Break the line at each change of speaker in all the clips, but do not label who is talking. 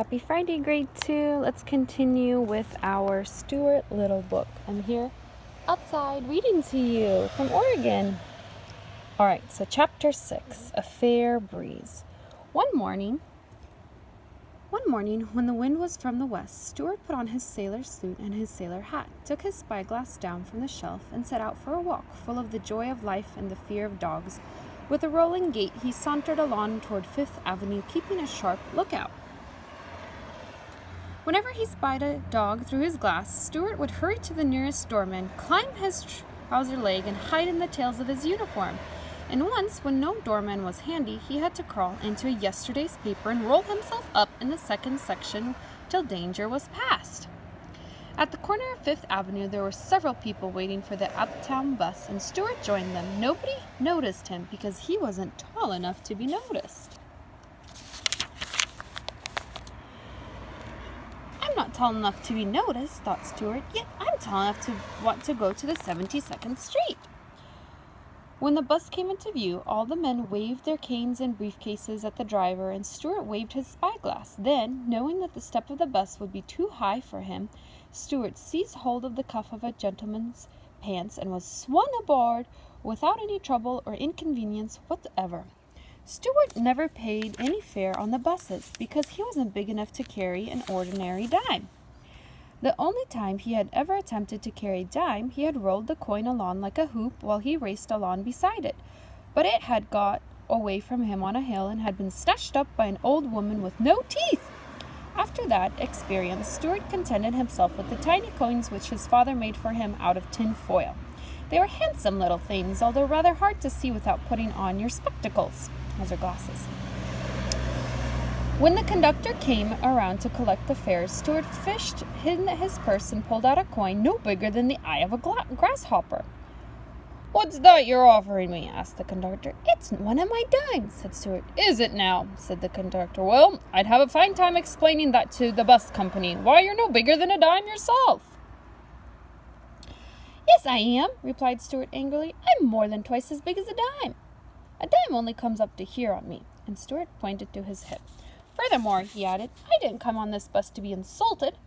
Happy Friday, grade 2. Let's continue with our Stuart Little book. I'm here outside reading to you from Oregon. All right, so chapter 6, A Fair Breeze. One morning, when the wind was from the west, Stuart put on his sailor suit and his sailor hat, took his spyglass down from the shelf, and set out for a walk full of the joy of life and the fear of dogs. With a rolling gait, he sauntered along toward Fifth Avenue, keeping a sharp lookout. Whenever he spied a dog through his glass, Stuart would hurry to the nearest doorman, climb his trouser leg, and hide in the tails of his uniform. And once, when no doorman was handy, he had to crawl into yesterday's paper and roll himself up in the second section till danger was past. At the corner of Fifth Avenue, there were several people waiting for the uptown bus, and Stuart joined them. Nobody noticed him because he wasn't tall enough to be noticed. I'm not tall enough to be noticed, thought Stuart, yet I'm tall enough to want to go to the 72nd Street. When the bus came into view, all the men waved their canes and briefcases at the driver, and Stuart waved his spyglass. Then, knowing that the step of the bus would be too high for him, Stuart seized hold of the cuff of a gentleman's pants and was swung aboard without any trouble or inconvenience whatever. Stuart never paid any fare on the buses because he wasn't big enough to carry an ordinary dime. The only time he had ever attempted to carry a dime, he had rolled the coin along like a hoop while he raced along beside it. But it had got away from him on a hill and had been snatched up by an old woman with no teeth. After that experience, Stuart contented himself with the tiny coins which his father made for him out of tin foil. They were handsome little things, although rather hard to see without putting on your spectacles. Those are glasses. When the conductor came around to collect the fares, Stuart fished in his purse and pulled out a coin no bigger than the eye of a grasshopper. "What's that you're offering me?" asked the conductor. "It's one of my dimes," said Stuart. "Is it now?" said the conductor. "Well, I'd have a fine time explaining that to the bus company. Why, you're no bigger than a dime yourself." "Yes, I am," replied Stuart angrily. "I'm more than twice as big as a dime. A dime only comes up to here on me," and Stuart pointed to his hip. "Furthermore," he added, "I didn't come on this bus to be insulted."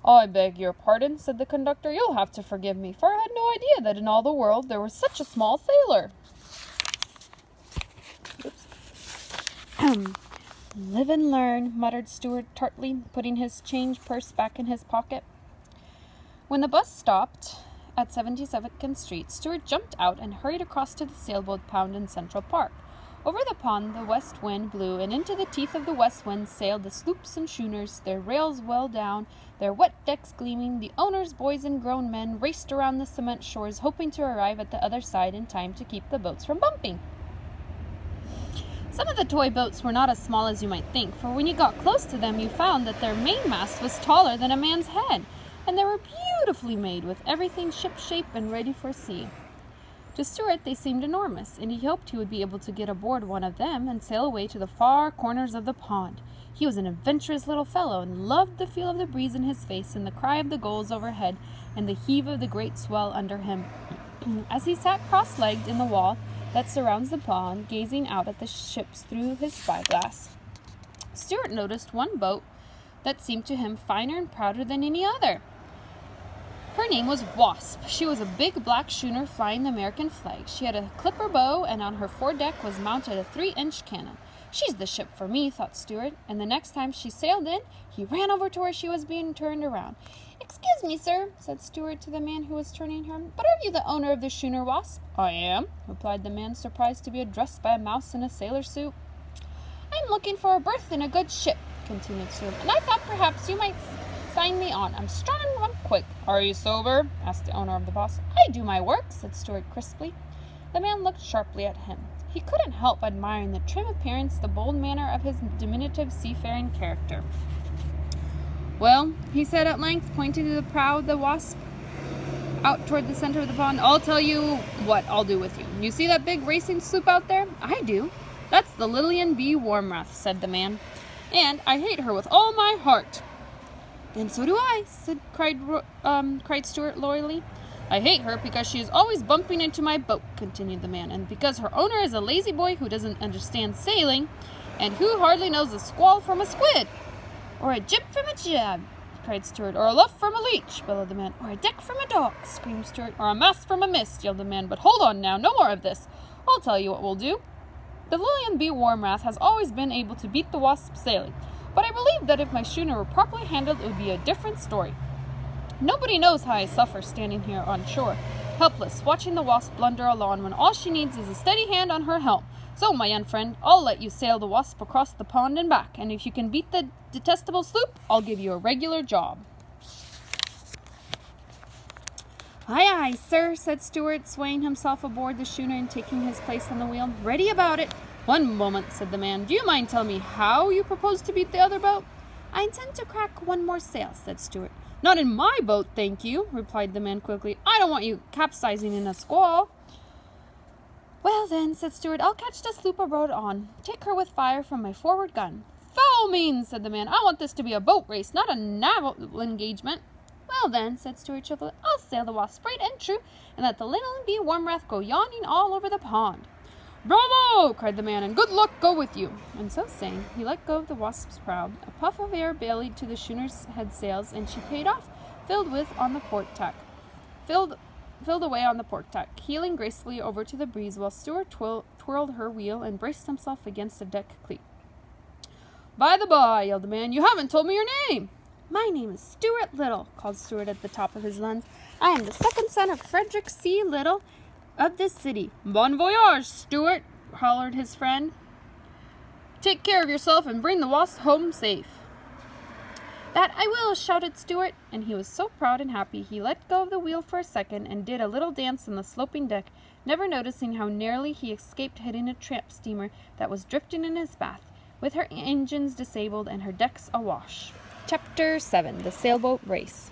"I beg your pardon," said the conductor. "You'll have to forgive me, for I had no idea that in all the world there was such a small sailor." "Live and learn," muttered Stuart tartly, putting his change purse back in his pocket. When the bus stopped at 72nd Street, Stuart jumped out and hurried across to the sailboat pound in Central Park. Over the pond the west wind blew, and into the teeth of the west wind sailed the sloops and schooners, their rails well down, their wet decks gleaming. The owners, boys and grown men, raced around the cement shores, hoping to arrive at the other side in time to keep the boats from bumping. Some of the toy boats were not as small as you might think, for when you got close to them you found that their mainmast was taller than a man's head, and they were beautifully made, with everything ship-shape and ready for sea. To Stuart they seemed enormous, and he hoped he would be able to get aboard one of them and sail away to the far corners of the pond. He was an adventurous little fellow, and loved the feel of the breeze in his face, and the cry of the gulls overhead, and the heave of the great swell under him. As he sat cross-legged in the wall that surrounds the pond, gazing out at the ships through his spyglass, Stuart noticed one boat that seemed to him finer and prouder than any other. Her name was Wasp. She was a big black schooner flying the American flag. She had a clipper bow, and on her foredeck was mounted a 3-inch cannon. "She's the ship for me," thought Stuart, and the next time she sailed in, he ran over to where she was being turned around. "Excuse me, sir," said Stuart to the man who was turning her, "but are you the owner of the schooner Wasp?" "I am," replied the man, surprised to be addressed by a mouse in a sailor suit. "I'm looking for a berth in a good ship," continued Stuart, "and I thought perhaps you might sign me on. I'm strong and I'm quick." "Are you sober?" asked the owner of the boss. "I do my work," said Stuart crisply. The man looked sharply at him. He couldn't help admiring the trim appearance, the bold manner of his diminutive seafaring character. "Well," he said at length, pointing to the prow of the Wasp out toward the center of the pond, "I'll tell you what I'll do with you. You see that big racing sloop out there?" "I do." "That's the Lillian B. Warmrath," said the man, "and I hate her with all my heart." "Then so do I," cried Stuart loyally. "I hate her because she is always bumping into my boat," continued the man, "and because her owner is a lazy boy who doesn't understand sailing, and who hardly knows a squall from a squid." Or a jib from a jab, cried Stuart. Or a luff from a leech, bellowed the man. Or a deck from a dock, screamed Stuart. Or a mast from a mist, yelled the man. But hold on now, no more of this. I'll tell you what we'll do. The Lillian B. Warmrath has always been able to beat the Wasp sailing, but I believe that if my schooner were properly handled, it would be a different story. Nobody knows how I suffer standing here on shore, helpless, watching the Wasp blunder along when all she needs is a steady hand on her helm. So, my young friend, I'll let you sail the Wasp across the pond and back, and if you can beat the detestable sloop, I'll give you a regular job. Aye, aye, sir, said Stuart, swaying himself aboard the schooner and taking his place on the wheel. Ready about it. One moment, said the man. Do you mind telling me how you propose to beat the other boat? I intend to crack one more sail, said Stuart. Not in my boat, thank you, replied the man quickly. I don't want you capsizing in a squall. Well then, said Stuart, I'll catch the sloop rowed on. Take her with fire from my forward gun. Foul means, said the man. I want this to be a boat race, not a naval engagement. Well then, said Stuart cheerfully, I'll sail the Wasp straight and true, and let the Lillian B. Warmrath go yawning all over the pond. Bravo! Cried the man, and good luck go with you. And so saying, he let go of the Wasp's prow. A puff of air bellied to the schooner's head sails, and she paid off, filled away on the port tack, heeling gracefully over to the breeze while Stuart twirled her wheel and braced himself against the deck cleat. By the by, yelled the man, you haven't told me your name. My name is Stuart Little, called Stuart at the top of his lungs. I am the second son of Frederick C. Little of this city. Bon voyage, Stuart, hollered his friend. Take care of yourself and bring the Wasp home safe. That I will, shouted Stuart, and he was so proud and happy he let go of the wheel for a second and did a little dance on the sloping deck, never noticing how narrowly he escaped hitting a tramp steamer that was drifting in his path, with her engines disabled and her decks awash. Chapter 7. The Sailboat Race.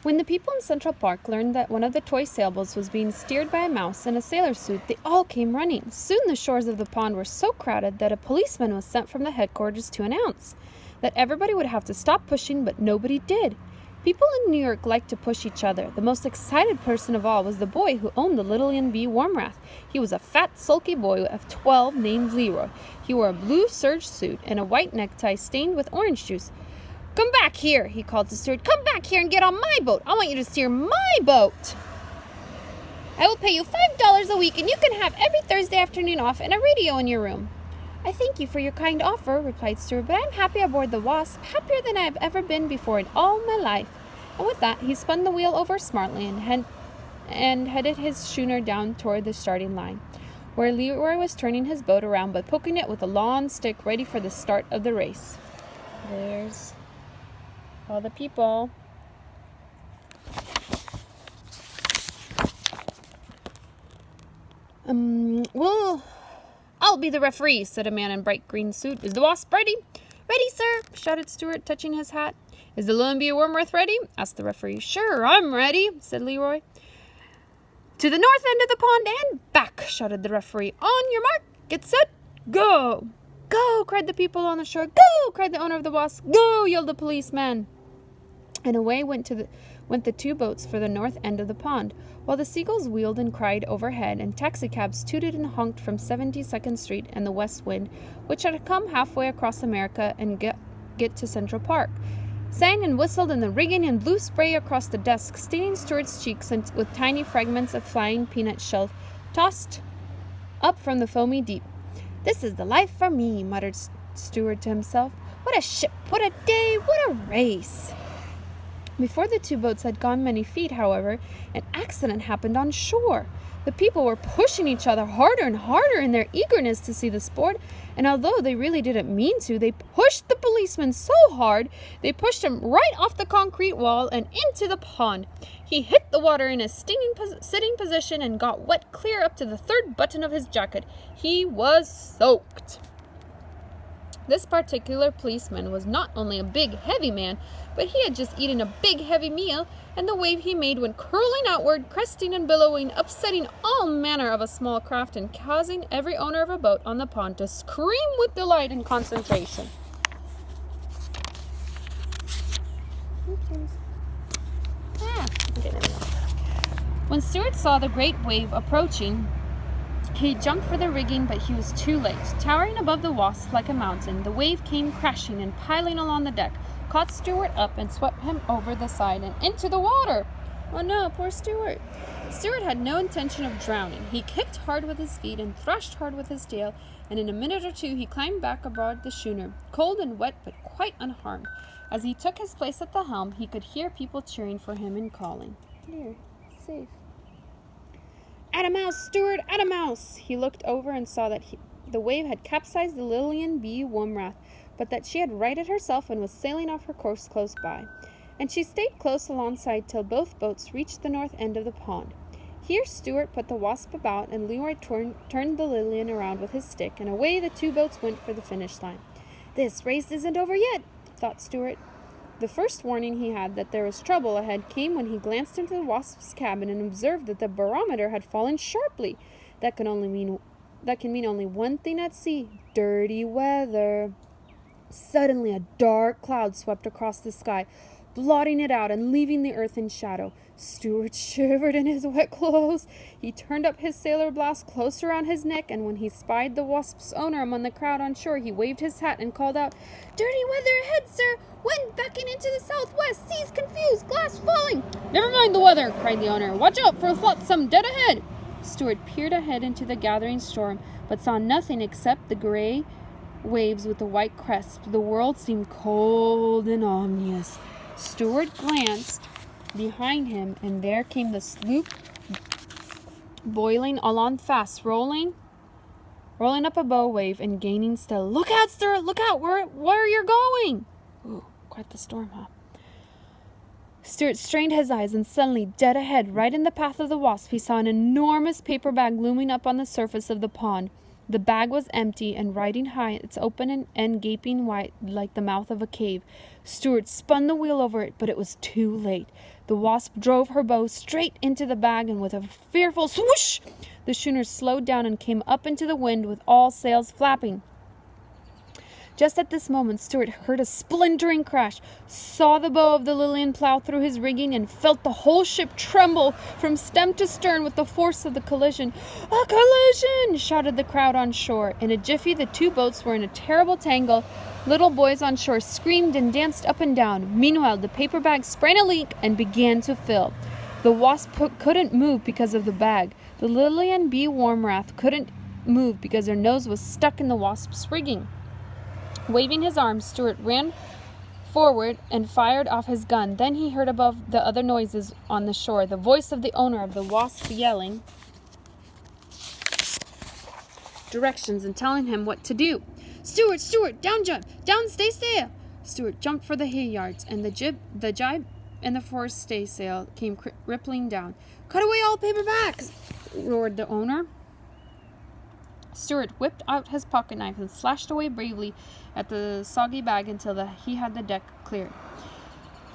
When the people in Central Park learned that one of the toy sailboats was being steered by a mouse in a sailor suit, they all came running. Soon the shores of the pond were so crowded that a policeman was sent from the headquarters to announce that everybody would have to stop pushing, but nobody did. People in New York liked to push each other. The most excited person of all was the boy who owned the Lillian B. Warmrath. He was a fat, sulky boy of 12 named Leroy. He wore a blue serge suit and a white necktie stained with orange juice. Come back here, he called to Stuart. Come back here and get on my boat. I want you to steer my boat. I will pay you $5 a week, and you can have every Thursday afternoon off and a radio in your room. I thank you for your kind offer, replied Stuart, but I'm happy aboard the Wasp, happier than I have ever been before in all my life. And with that, he spun the wheel over smartly and headed his schooner down toward the starting line, where Leroy was turning his boat around by poking it with a long stick ready for the start of the race. There's all the people. I'll be the referee, said a man in bright green suit. Is the Wasp ready? Ready, sir, shouted Stuart, touching his hat. Is the Lillian B. Warmrath ready? Asked the referee. Sure, I'm ready, said Leroy. To the north end of the pond and back, shouted the referee. On your mark, get set, go. Go, cried the people on the shore. Go, cried the owner of the Wasp. Go, yelled the policeman. And away went the two boats for the north end of the pond, while the seagulls wheeled and cried overhead, and taxicabs tooted and honked from 72nd Street and the West Wind, which had come halfway across America and get to Central Park, sang and whistled in the rigging and blew spray across the desk, staining Stuart's cheeks with tiny fragments of flying peanut shell tossed up from the foamy deep. This is the life for me, muttered Stuart to himself. What a ship, what a day, what a race. Before the two boats had gone many feet, however, an accident happened on shore. The people were pushing each other harder and harder in their eagerness to see the sport, and although they really didn't mean to, they pushed the policeman so hard they pushed him right off the concrete wall and into the pond. He hit the water in a sitting position and got wet clear up to the third button of his jacket. He was soaked. This particular policeman was not only a big, heavy man, but he had just eaten a big, heavy meal, and the wave he made went curling outward, cresting and billowing, upsetting all manner of a small craft and causing every owner of a boat on the pond to scream with delight and concentration. When Stuart saw the great wave approaching, He jumped for the rigging, but he was too late. Towering above the Wasp like a mountain, the wave came crashing and piling along the deck, caught Stuart up and swept him over the side and into the water. Oh no, poor Stuart. Stuart had no intention of drowning. He kicked hard with his feet and thrashed hard with his tail, and in a minute or two he climbed back aboard the schooner, cold and wet but quite unharmed. As he took his place at the helm, he could hear people cheering for him and calling, "Here, safe. At a mouse, Stuart, at a mouse!" He looked over and saw that the wave had capsized the Lillian B. Womrath, but that she had righted herself and was sailing off her course close by. And she stayed close alongside till both boats reached the north end of the pond. Here Stuart put the Wasp about, and Leroy turned the Lillian around with his stick, and away the two boats went for the finish line. "This race isn't over yet," thought Stuart. The first warning he had that there was trouble ahead came when he glanced into the Wasp's cabin and observed that the barometer had fallen sharply. That can mean only one thing at sea: dirty weather. Suddenly a dark cloud swept across the sky, blotting it out and leaving the earth in shadow. Stuart shivered in his wet clothes. He turned up his sailor blouse close around his neck, and when he spied the Wasp's owner among the crowd on shore, he waved his hat and called out, "Dirty weather ahead, sir! Wind backing into the southwest! Seas confused! Glass falling!" "Never mind the weather!" cried the owner. "Watch out for a flotsam dead ahead!" Stuart peered ahead into the gathering storm, but saw nothing except the gray waves with the white crest. The world seemed cold and ominous. Stuart glanced behind him, and there came the sloop boiling along fast, rolling up a bow wave and gaining steadily. "Look out, Stuart! Look out! Where you're going!" Ooh, quite the storm, huh? Stuart strained his eyes, and suddenly, dead ahead, right in the path of the Wasp, he saw an enormous paper bag looming up on the surface of the pond. The bag was empty and riding high, its open and gaping wide like the mouth of a cave. Stuart spun the wheel over it, but it was too late. The Wasp drove her bow straight into the bag, and with a fearful swoosh, the schooner slowed down and came up into the wind with all sails flapping. Just at this moment, Stuart heard a splintering crash, saw the bow of the Lillian plow through his rigging, and felt the whole ship tremble from stem to stern with the force of the collision. "A collision!" shouted the crowd on shore. In a jiffy, the two boats were in a terrible tangle. Little boys on shore screamed and danced up and down. Meanwhile, the paper bag sprang a leak and began to fill. The Wasp couldn't move because of the bag. The Lillian B. Womrath couldn't move because her nose was stuck in the Wasp's rigging. Waving his arms, Stuart ran forward and fired off his gun. Then he heard above the other noises on the shore the voice of the owner of the Wasp yelling directions and telling him what to do. "Stuart, Stuart, down jump, down staysail!" Stuart jumped for the hay-yards, and the jibe and the fore staysail came rippling down. "Cut away all paperbacks!" roared the owner. Stuart whipped out his pocket knife and slashed away bravely at the soggy bag until he had the deck cleared.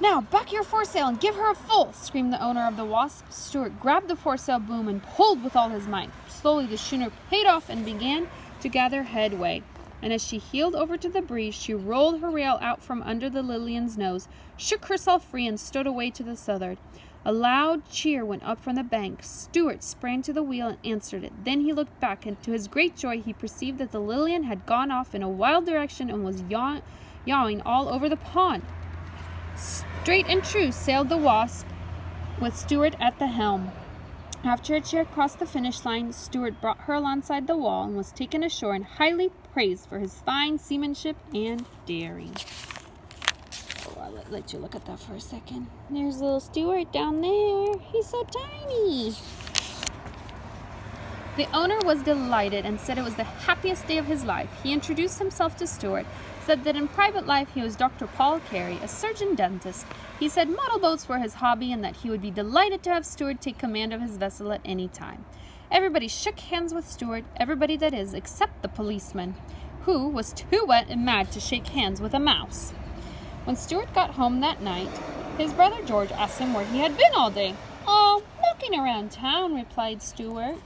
"Now, back your foresail and give her a full!" screamed the owner of the Wasp. Stuart grabbed the foresail boom and pulled with all his might. Slowly the schooner paid off and began to gather headway. And as she heeled over to the breeze, she rolled her rail out from under the Lillian's nose, shook herself free, and stood away to the southward. A loud cheer went up from the bank. Stuart sprang to the wheel and answered it. Then he looked back, and to his great joy he perceived that the Lillian had gone off in a wild direction and was yawing all over the pond. Straight and true sailed the Wasp, with Stuart at the helm. After she had crossed the finish line, Stuart brought her alongside the wall and was taken ashore and highly praised for his fine seamanship and daring. I'll let you look at that for a second. There's little Stuart down there. He's so tiny. The owner was delighted and said it was the happiest day of his life. He introduced himself to Stuart, said that in private life he was Dr. Paul Carey, a surgeon-dentist. He said model boats were his hobby and that he would be delighted to have Stuart take command of his vessel at any time. Everybody shook hands with Stuart, everybody that is, except the policeman, who was too wet and mad to shake hands with a mouse. When Stuart got home that night, his brother George asked him where he had been all day. "Oh, walking around town," replied Stuart.